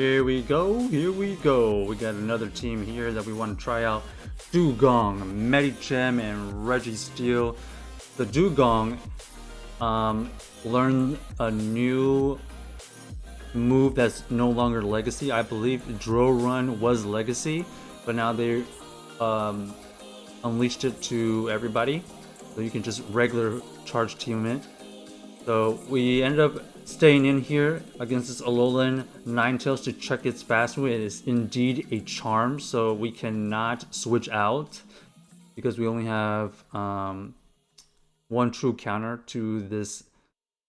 Here we go, here we go. We got another team here that we want to try out. Dewgong Medicham and Registeel. The Dewgong learned a new move that's no longer legacy. I believe Drill Run was legacy, but now they unleashed it to everybody. So you can just regular charge team it. So we ended up staying in here against this Alolan Ninetales to check its fast move. It is indeed a charm, so we cannot switch out because we only have one true counter to this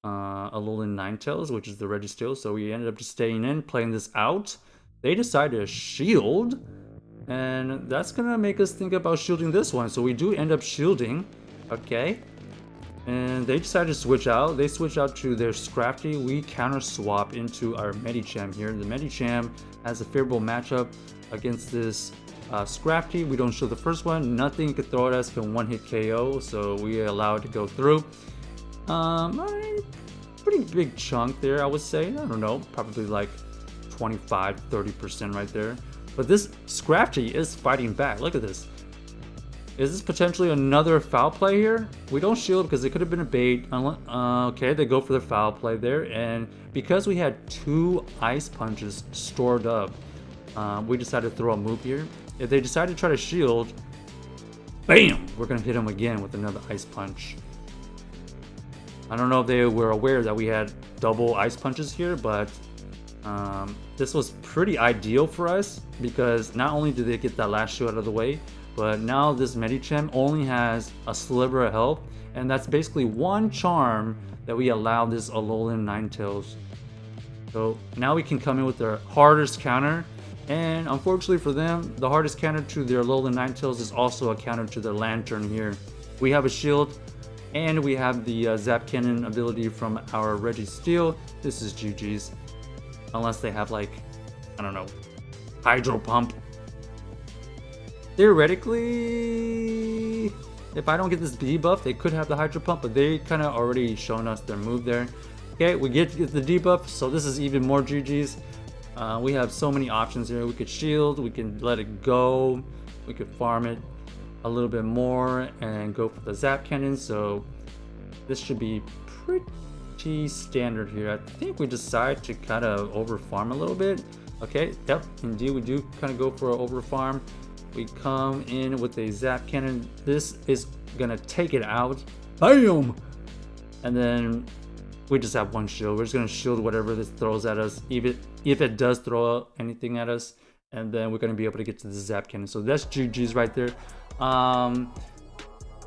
Alolan Ninetales, which is the Registeel. So we ended up just staying in, playing this out. They decided to shield, and that's gonna make us think about shielding this one. So we do end up shielding, okay. And they decided to switch out. They switch out to their Scrafty. We counter swap into our Medicham here. The Medicham has a favorable matchup against this Scrafty. We don't show the first one. Nothing you could throw at us can one-hit KO, so we allow it to go through. Pretty big chunk there, I would say. I don't know, probably like 25-30% right there. But this Scrafty is fighting back. Look at this. Is this potentially another foul play here? We don't shield because it could have been a bait. Okay, they go for the foul play there. And because we had 2 ice punches stored up, we decided to throw a move here. If they decide to try to shield, bam! We're going to hit them again with another ice punch. I don't know if they were aware that we had double ice punches here, but this was pretty ideal for us because not only did they get that last shield out of the way, but now this Medicham only has a sliver of health, and that's basically one charm that we allow this Alolan Ninetales. So now we can come in with their hardest counter, and unfortunately for them, the hardest counter to their Alolan Ninetales is also a counter to their Lantern here. We have a shield, and we have the Zap Cannon ability from our Registeel. This is GG's. Unless they have like, I don't know, Hydro Pump. Theoretically, if I don't get this debuff, they could have the Hydro Pump, but they kind of already shown us their move there. Okay, we get to get the debuff, so this is even more GG's. We have so many options here. We could shield, we can let it go, we could farm it a little bit more and go for the Zap Cannon. So this should be pretty standard here. I think we decide to kind of over farm a little bit. Okay, yep, indeed we do kind of go for an over farm. We come in with a Zap Cannon. This is gonna take it out. Bam! And then we just have one shield. We're just gonna shield whatever this throws at us, even if it does throw anything at us. And then we're gonna be able to get to the Zap Cannon. So that's GG's right there.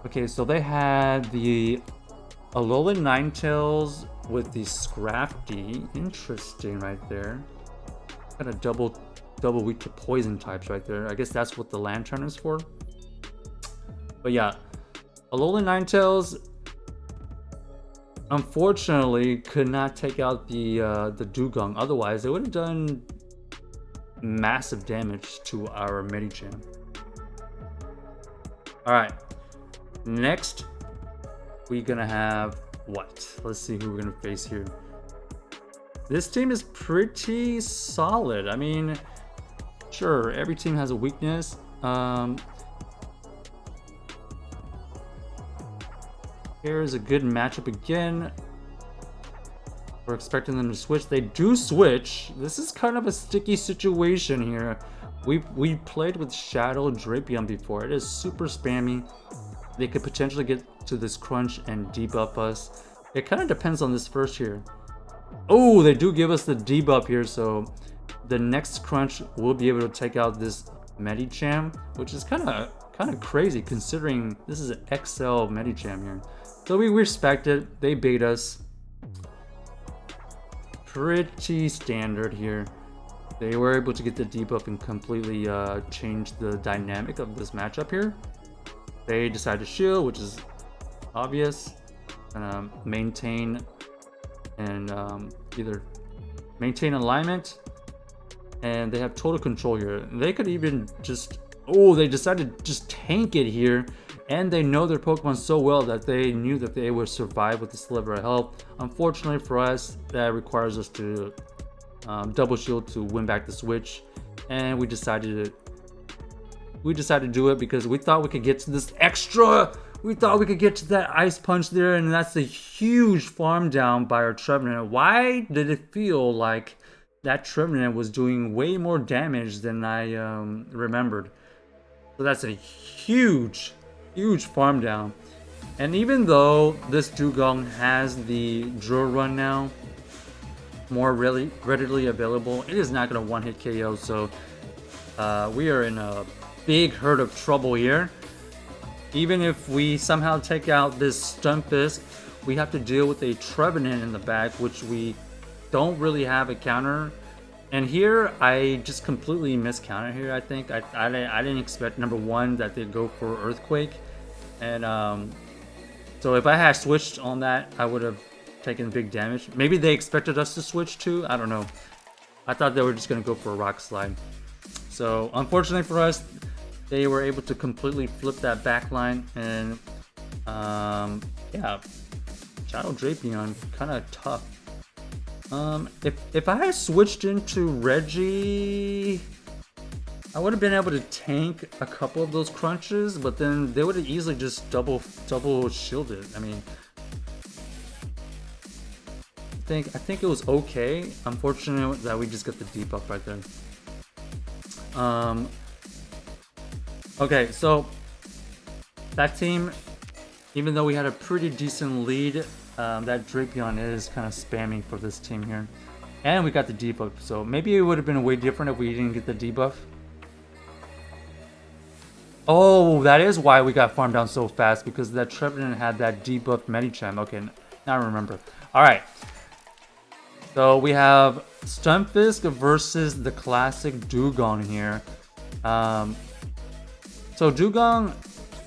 Okay, so they had the Alolan Ninetales with the Scrafty. Interesting right there. Kind of double weak to poison types right there. I guess that's what the Lantern is for. But yeah, Alolan Ninetales unfortunately could not take out the Dewgong. Otherwise, they would have done massive damage to our Medicham. All right, next we're gonna have what? Let's see who we're gonna face here. This team is pretty solid. I mean, sure, every team has a weakness. Here's a good matchup again. We're expecting them to switch. They do switch. This is kind of a sticky situation here. We played with Shadow Drapion before. It is super spammy. They could potentially get to this crunch and debuff us. It kind of depends on this first here. Oh, they do give us the debuff here, so the next crunch will be able to take out this Medicham, which is kind of crazy considering this is an XL Medicham here. So we respect it. They bait us. Pretty standard here. They were able to get the debuff and completely change the dynamic of this matchup here. They decide to shield, which is obvious. Gonna maintain and either maintain alignment, and they have total control here. They could even just, oh, they decided to just tank it here, and they know their Pokemon so well that they knew that they would survive with the sliver of health. Unfortunately for us, that requires us to double shield to win back the switch, and we decided to do it because we thought we could get to this extra. We thought we could get to that ice punch there, and that's a huge farm down by our Trevenant. Why did it feel like that Trevenant was doing way more damage than I remembered? So that's a huge farm down. And even though this Dewgong has the drill run now, more readily available, it is not going to one-hit KO. So we are in a big herd of trouble here. Even if we somehow take out this Stunfisk, we have to deal with a Trevenant in the back, which we don't really have a counter. And here, I just completely miscounted here, I think. I didn't expect, number one, that they'd go for Earthquake. And so if I had switched on that, I would have taken big damage. Maybe they expected us to switch too, I don't know. I thought they were just going to go for a Rock Slide. So unfortunately for us, they were able to completely flip that back line, and yeah, Shadow Drapion, kind of tough. If I had switched into Reggie, I would have been able to tank a couple of those crunches, but then they would have easily just double shielded. I mean, I think it was okay. Unfortunate that we just got the debuff right there. Okay, so that team, even though we had a pretty decent lead, that Drapion is kind of spamming for this team here. And we got the debuff, so maybe it would have been way different if we didn't get the debuff. Oh, that is why we got farmed down so fast, because that Trevenant had that debuffed Medicham. Okay, now I remember. Alright. So we have Stunfisk versus the classic Dewgong here. So Dewgong,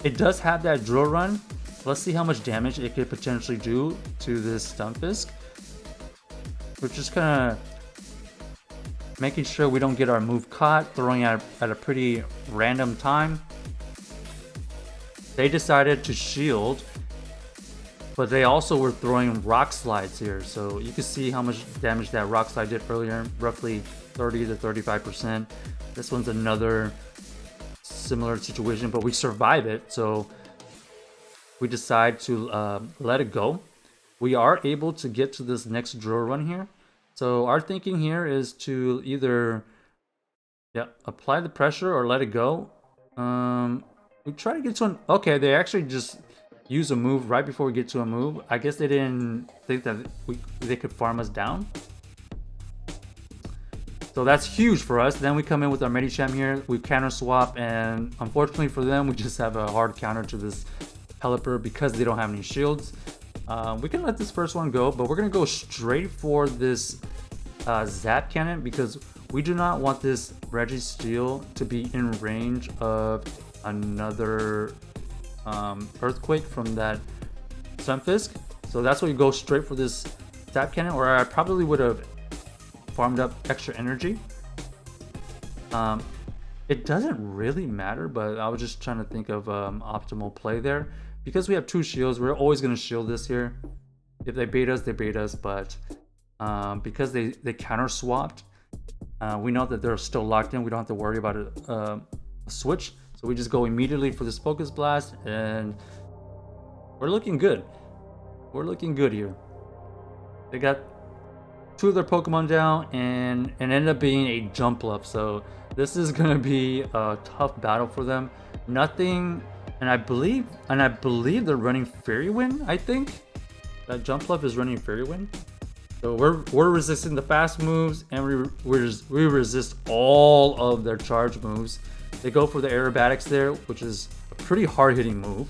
it does have that drill run. Let's see how much damage it could potentially do to this Stunfisk. We're just kind of making sure we don't get our move caught, throwing at a pretty random time. They decided to shield, but they also were throwing rock slides here. So you can see how much damage that rock slide did earlier, roughly 30 to 35%. This one's another similar situation, but we survive it, so we decide to let it go. We are able to get to this next drill run here. So our thinking here is to either apply the pressure or let it go. We try to get to an... Okay, they actually just use a move right before we get to a move. I guess they didn't think that they could farm us down. So that's huge for us. Then we come in with our Medicham here. We counter swap, and unfortunately for them, we just have a hard counter to this Pelipper because they don't have any shields. We can let this first one go, but we're going to go straight for this Zap Cannon because we do not want this Registeel to be in range of another Earthquake from that Stunfisk. So that's why we go straight for this Zap Cannon, or I probably would have farmed up extra energy. It doesn't really matter, but I was just trying to think of optimal play there. Because we have two shields, we're always going to shield this here. If they bait us, they bait us, but because they counter swapped, we know that they're still locked in. We don't have to worry about a switch. So we just go immediately for this Focus Blast, and we're looking good. We're looking good here. They got two of their Pokemon down, and it ended up being a jump up. So this is going to be a tough battle for them. Nothing... And I believe they're running Fairy Wind, I think. That jump up is running Fairy Wind. So we're resisting the fast moves, and we resist all of their charge moves. They go for the aerobatics there, which is a pretty hard-hitting move.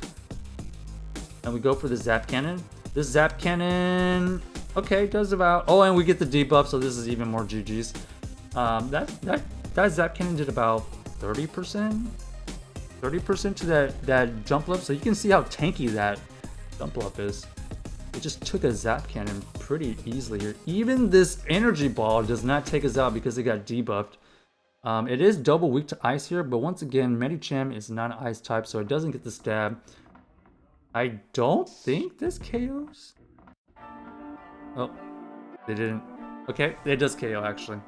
And we go for the Zap Cannon. This Zap Cannon, okay, does about... Oh, and we get the debuff, so this is even more GG's. That Zap Cannon did about 30%? 30% to that jump up, so you can see how tanky that jump up is. It just took a Zap Cannon pretty easily here. Even this Energy Ball does not take us out because it got debuffed. It is double weak to ice here, but once again, Medicham is not an ice type, so it doesn't get the stab. I don't think this KOs. Oh, they didn't. Okay, it does KO actually.